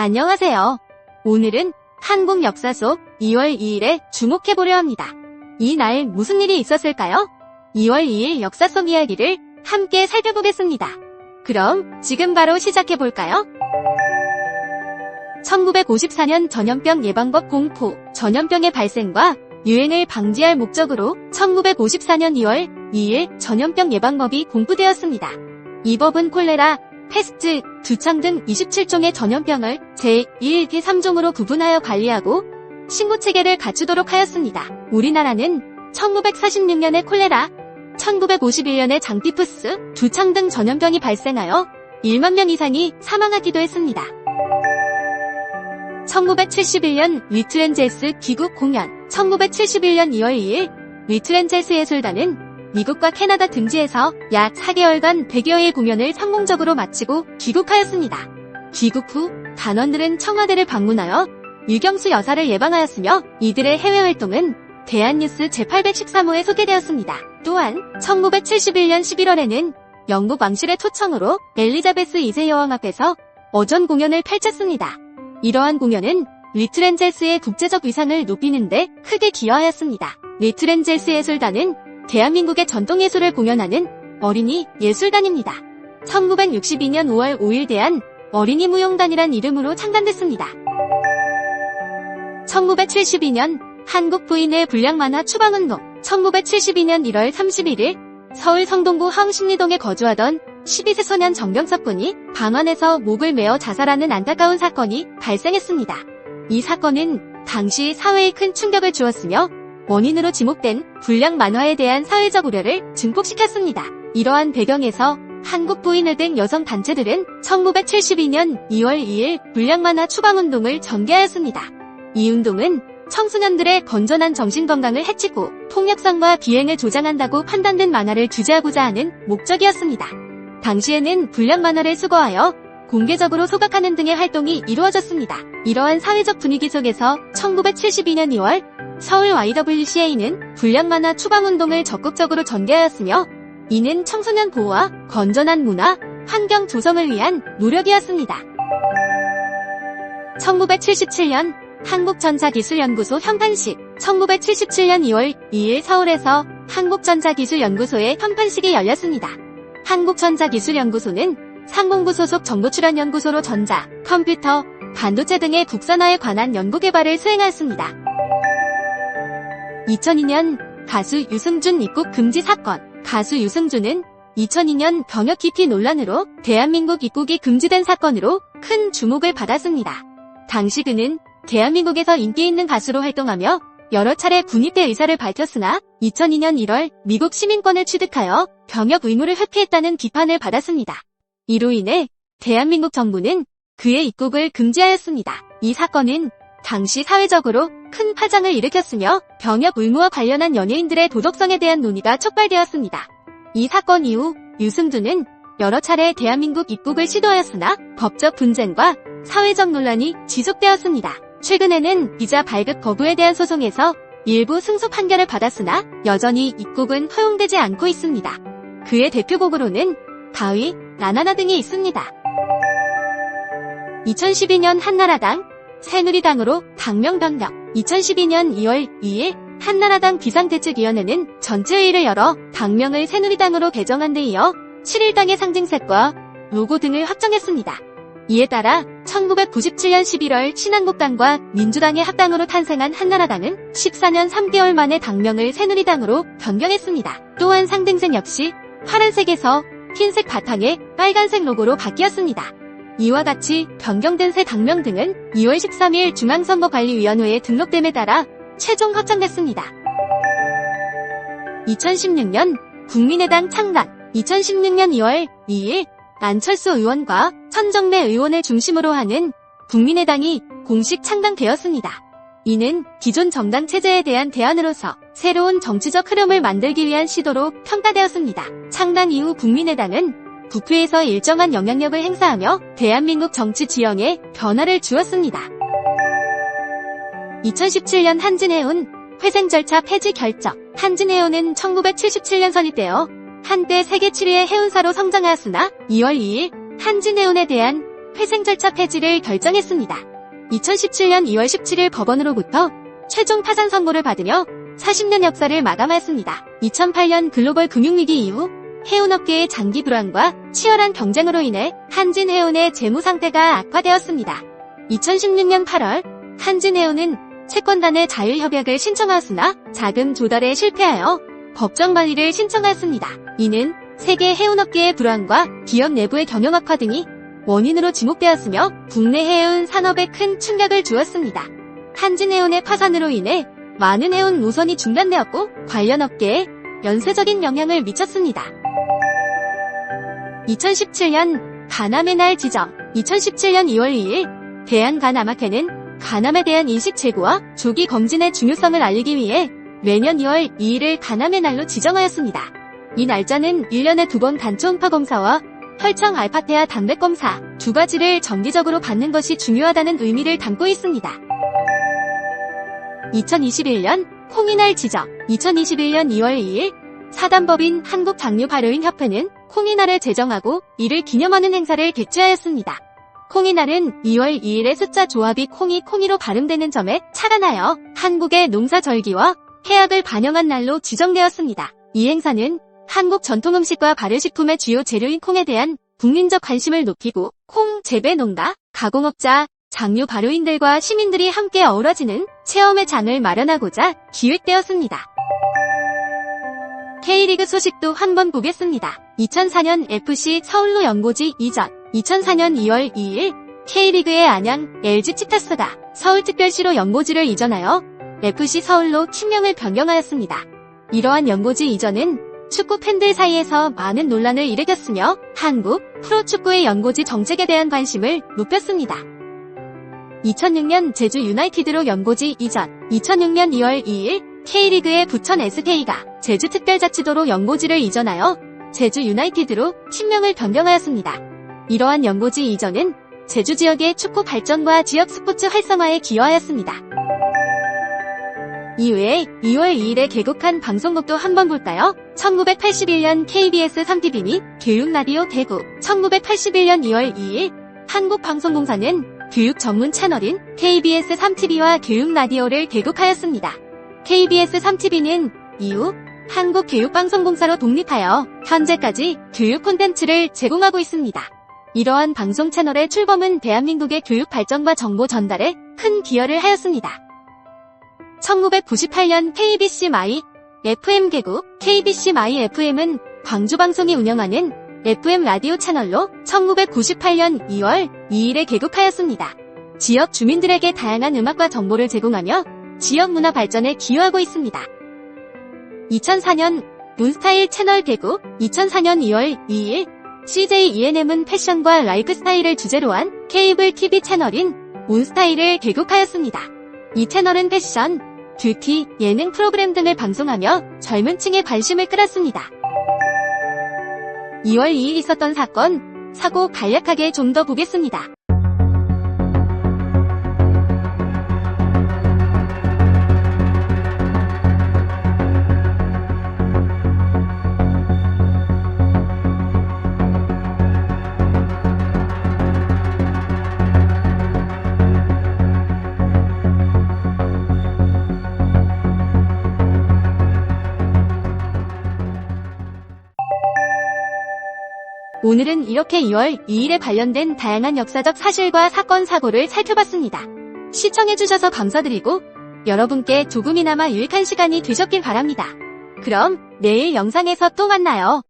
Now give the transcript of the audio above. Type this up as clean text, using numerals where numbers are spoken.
안녕하세요. 오늘은 한국 역사 속 2월 2일에 주목해보려 합니다. 이 날 무슨 일이 있었을까요? 2월 2일 역사 속 이야기를 함께 살펴보겠습니다. 그럼 지금 바로 시작해볼까요? 1954년 전염병 예방법 공포, 전염병의 발생과 유행을 방지할 목적으로 1954년 2월 2일 전염병 예방법이 공布되었습니다. 이 법은 콜레라, 패스트, 두창 등 27종의 전염병을 제1, 제3종으로 구분하여 관리하고 신고체계를 갖추도록 하였습니다. 우리나라는 1946년에 콜레라, 1951년에 장티푸스, 두창 등 전염병이 발생하여 1만 명 이상이 사망하기도 했습니다. 1971년 리트렌제스 귀국 공연. 1971년 2월 2일 리트렌제스 예술단은 미국과 캐나다 등지에서 약 4개월간 100여일 공연을 성공적으로 마치고 귀국하였습니다. 귀국 후 단원들은 청와대를 방문하여 유경수 여사를 예방하였으며 이들의 해외 활동은 대한뉴스 제813호에 소개되었습니다. 또한 1971년 11월에는 영국 왕실의 초청으로 엘리자베스 2세 여왕 앞에서 어전 공연을 펼쳤습니다. 이러한 공연은 리트렌제스의 국제적 위상을 높이는 데 크게 기여하였습니다. 리트렌제스 예술단은 대한민국의 전통예술을 공연하는 어린이 예술단입니다. 1962년 5월 5일 대한 어린이 무용단이란 이름으로 창단됐습니다. 1972년 한국 부인의 불량만화 추방운동. 1972년 1월 31일 서울 성동구 하흥신리동에 거주하던 12세 소년 정병석 군이 방안에서 목을 메어 자살하는 안타까운 사건이 발생했습니다. 이 사건은 당시 사회에 큰 충격을 주었으며 원인으로 지목된 불량 만화에 대한 사회적 우려를 증폭시켰습니다. 이러한 배경에서 한국 부인회 등 여성 단체들은 1972년 2월 2일 불량 만화 추방운동을 전개하였습니다. 이 운동은 청소년들의 건전한 정신건강을 해치고 폭력성과 비행을 조장한다고 판단된 만화를 규제하고자 하는 목적이었습니다. 당시에는 불량 만화를 수거하여 공개적으로 소각하는 등의 활동이 이루어졌습니다. 이러한 사회적 분위기 속에서 1972년 2월 서울 YWCA는 불량 만화 추방운동을 적극적으로 전개하였으며 이는 청소년 보호와 건전한 문화, 환경 조성을 위한 노력이었습니다. 1977년 한국전자기술연구소 현판식. 1977년 2월 2일 서울에서 한국전자기술연구소의 현판식이 열렸습니다. 한국전자기술연구소는 상공부 소속 정보출연연구소로 전자, 컴퓨터, 반도체 등의 국산화에 관한 연구개발을 수행하였습니다. 2002년 가수 유승준 입국 금지 사건. 가수 유승준은 2002년 병역 기피 논란으로 대한민국 입국이 금지된 사건으로 큰 주목을 받았습니다. 당시 그는 대한민국에서 인기 있는 가수로 활동하며 여러 차례 군입대 의사를 밝혔으나 2002년 1월 미국 시민권을 취득하여 병역 의무를 회피했다는 비판을 받았습니다. 이로 인해 대한민국 정부는 그의 입국을 금지하였습니다. 이 사건은 당시 사회적으로 큰 파장을 일으켰으며 병역 의무와 관련한 연예인들의 도덕성에 대한 논의가 촉발되었습니다. 이 사건 이후 유승준은 여러 차례 대한민국 입국을 시도하였으나 법적 분쟁과 사회적 논란이 지속되었습니다. 최근에는 비자 발급 거부에 대한 소송에서 일부 승소 판결을 받았으나 여전히 입국은 허용되지 않고 있습니다. 그의 대표곡으로는 가위, 나나나 등이 있습니다. 2012년 한나라당, 새누리당으로 당명 변경. 2012년 2월 2일 한나라당 비상대책위원회는 전체회의를 열어 당명을 새누리당으로 개정한 데 이어 7일당의 상징색과 로고 등을 확정했습니다. 이에 따라 1997년 11월 신한국당과 민주당의 합당으로 탄생한 한나라당은 14년 3개월 만에 당명을 새누리당으로 변경했습니다. 또한 상징색 역시 파란색에서 흰색 바탕에 빨간색 로고로 바뀌었습니다. 이와 같이 변경된 새 당명 등은 2월 13일 중앙선거관리위원회에 등록됨에 따라 최종 확정됐습니다. 2016년 국민의당 창당. 2016년 2월 2일 안철수 의원과 천정배 의원을 중심으로 하는 국민의당이 공식 창당되었습니다. 이는 기존 정당 체제에 대한 대안으로서 새로운 정치적 흐름을 만들기 위한 시도로 평가되었습니다. 창당 이후 국민의당은 국회에서 일정한 영향력을 행사하며 대한민국 정치 지형에 변화를 주었습니다. 2017년 한진해운 회생 절차 폐지 결정. 한진해운은 1977년 설립되어 한때 세계 7위의 해운사로 성장하였으나 2월 2일 한진해운에 대한 회생 절차 폐지를 결정했습니다. 2017년 2월 17일 법원으로부터 최종 파산 선고를 받으며 40년 역사를 마감하였습니다. 2008년 글로벌 금융위기 이후 해운업계의 장기 불황과 치열한 경쟁으로 인해 한진해운의 재무 상태가 악화되었습니다. 2016년 8월 한진해운은 채권단의 자율협약을 신청하였으나 자금 조달에 실패하여 법정 관리를 신청하였습니다. 이는 세계 해운업계의 불황과 기업 내부의 경영 악화 등이 원인으로 지목되었으며 국내 해운 산업에 큰 충격을 주었습니다. 한진해운의 파산으로 인해 많은 해운 노선이 중단되었고 관련 업계에 연쇄적인 영향을 미쳤습니다. 2017년 간암의 날 지정. 2017년 2월 2일 대한간암학회는 간암에 대한 인식 제고와 조기 검진의 중요성을 알리기 위해 매년 2월 2일을 간암의 날로 지정하였습니다. 이 날짜는 1년에 2번 단초 음파 검사와 혈청 알파테아 당백 검사 두 가지를 정기적으로 받는 것이 중요하다는 의미를 담고 있습니다. 2021년 콩이날 지정. 2021년 2월 2일 사단법인 한국장류발효인협회는 콩이날을 제정하고 이를 기념하는 행사를 개최하였습니다. 콩이날은 2월 2일의 숫자 조합이 콩이로 발음되는 점에 착안하여 한국의 농사절기와 해악을 반영한 날로 지정되었습니다. 이 행사는 한국 전통음식과 발효식품의 주요 재료인 콩에 대한 국민적 관심을 높이고 콩 재배 농가, 가공업자, 장류 발효인들과 시민들이 함께 어우러지는 체험의 장을 마련하고자 기획되었습니다. K리그 소식도 한번 보겠습니다. 2004년 FC 서울로 연고지 이전. 2004년 2월 2일 K리그의 안양 LG 치타스가 서울특별시로 연고지를 이전하여 FC 서울로 팀명을 변경하였습니다. 이러한 연고지 이전은 축구 팬들 사이에서 많은 논란을 일으켰으며 한국 프로축구의 연고지 정책에 대한 관심을 높였습니다. 2006년 제주 유나이티드로 연고지 이전. 2006년 2월 2일 K리그의 부천 SK가 제주특별자치도로 연고지를 이전하여 제주 유나이티드로 팀명을 변경하였습니다. 이러한 연고지 이전은 제주 지역의 축구 발전과 지역 스포츠 활성화에 기여하였습니다. 이외에 2월 2일에 개국한 방송국도 한번 볼까요? 1981년 KBS 3TV 및 교육라디오 대구. 1981년 2월 2일 한국방송공사는 교육 전문 채널인 KBS 3TV와 교육라디오를 개국하였습니다. KBS 3TV는 이후 한국교육방송공사로 독립하여 현재까지 교육 콘텐츠를 제공하고 있습니다. 이러한 방송 채널의 출범은 대한민국의 교육 발전과 정보 전달에 큰 기여를 하였습니다. 1998년 KBC 마이 FM 개국. KBC 마이 FM은 광주방송이 운영하는 FM 라디오 채널로 1998년 2월 2일에 개국하였습니다. 지역 주민들에게 다양한 음악과 정보를 제공하며 지역 문화 발전에 기여하고 있습니다. 2004년 문스타일 채널 개국. 2004년 2월 2일 CJ ENM은 패션과 라이프스타일을 주제로 한 케이블 TV 채널인 문스타일을 개국하였습니다. 이 채널은 패션, 뷰티, 예능 프로그램 등을 방송하며 젊은 층의 관심을 끌었습니다. 2월 2일 있었던 사건, 사고 간략하게 좀 더 보겠습니다. 오늘은 이렇게 2월 2일에 관련된 다양한 역사적 사실과 사건, 사고를 살펴봤습니다. 시청해주셔서 감사드리고 여러분께 조금이나마 유익한 시간이 되셨길 바랍니다. 그럼 내일 영상에서 또 만나요.